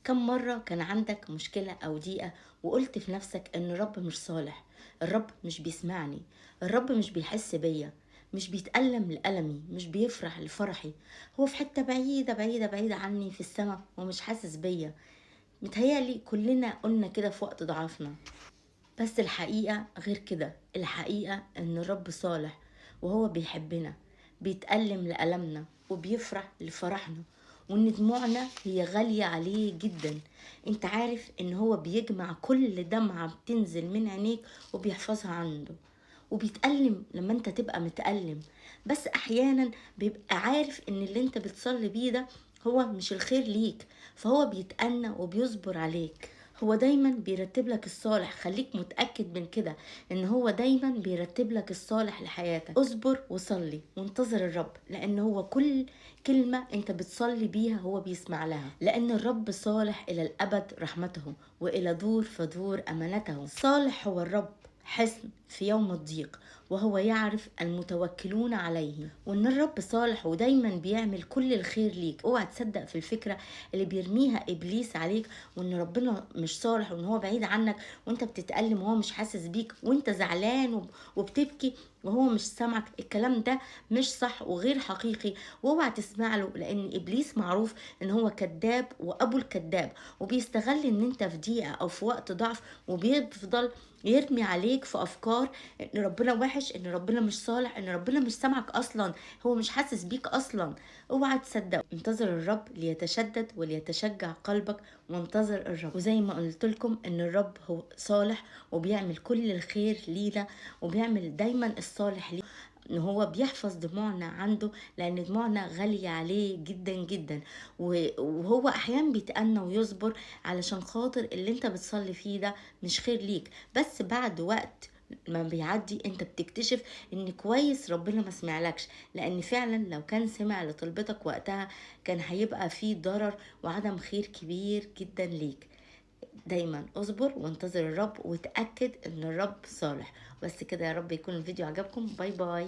كم مرة كان عندك مشكلة أو ضيقة وقلت في نفسك إن الرب مش صالح؟ الرب مش بيسمعني، الرب مش بيحس بيا، مش بيتألم لألمي، مش بيفرح لفرحي. هو في حتة بعيدة بعيدة بعيدة عني في السماء ومش حاسس بيا. متهيألي كلنا قلنا كده في وقت ضعفنا، بس الحقيقة غير كده. الحقيقة إن الرب صالح وهو بيحبنا، بيتألم لألمنا وبيفرح لفرحنا، وإن دموعنا هي غالية عليه جدا. انت عارف إن هو بيجمع كل دمعة بتنزل من عينيك وبيحفظها عنده، وبيتألم لما انت تبقى متألم. بس أحيانا بيبقى عارف إن اللي انت بتصلي بيه ده هو مش الخير ليك، فهو بيتأنى وبيصبر عليك. هو دايما بيرتب لك الصالح، خليك متأكد من كده، ان هو دايما بيرتب لك الصالح لحياتك. اصبر وصلي وانتظر الرب، لان هو كل كلمة انت بتصلي بيها هو بيسمع لها، لان الرب صالح الى الابد رحمته، والى دور فدور امانته. صالح هو الرب حصن في يوم الضيق، وهو يعرف المتوكلون عليه. وان الرب صالح ودايما بيعمل كل الخير ليك. اوعى تصدق في الفكرة اللي بيرميها ابليس عليك، وان ربنا مش صالح وان هو بعيد عنك وانت بتتألم وهو مش حاسس بيك وانت زعلان وبتبكي وهو مش سامعك. الكلام ده مش صح وغير حقيقي، واوعى تسمع له، لان ابليس معروف ان هو كذاب وابو الكذاب، وبيستغل ان انت في ضيقه او في وقت ضعف، وبيفضل يرمي عليك في افكار ان ربنا وحش، ان ربنا مش صالح، ان ربنا مش سامعك اصلا، هو مش حاسس بيك اصلا. اوعى تصدق. انتظر الرب ليتشدد وليتشجع قلبك، وانتظر الرب. وزي ما قلت لكم ان الرب هو صالح وبيعمل كل الخير لينا، وبيعمل دايما الصالح لينا، ان هو بيحفظ دموعنا عنده، لان دموعنا غالية عليه جدا جدا. وهو احيانا بيتأنى ويصبر علشان خاطر اللي انت بتصلي فيه ده مش خير ليك. بس بعد وقت ما بيعدي انت بتكتشف ان كويس ربنا ما سمعلكش، لان فعلا لو كان سمع لطلبتك وقتها كان هيبقى فيه ضرر وعدم خير كبير جدا ليك. دايما اصبر وانتظر الرب، وتأكد ان الرب صالح. بس كده، يا رب يكون الفيديو عجبكم. باي باي.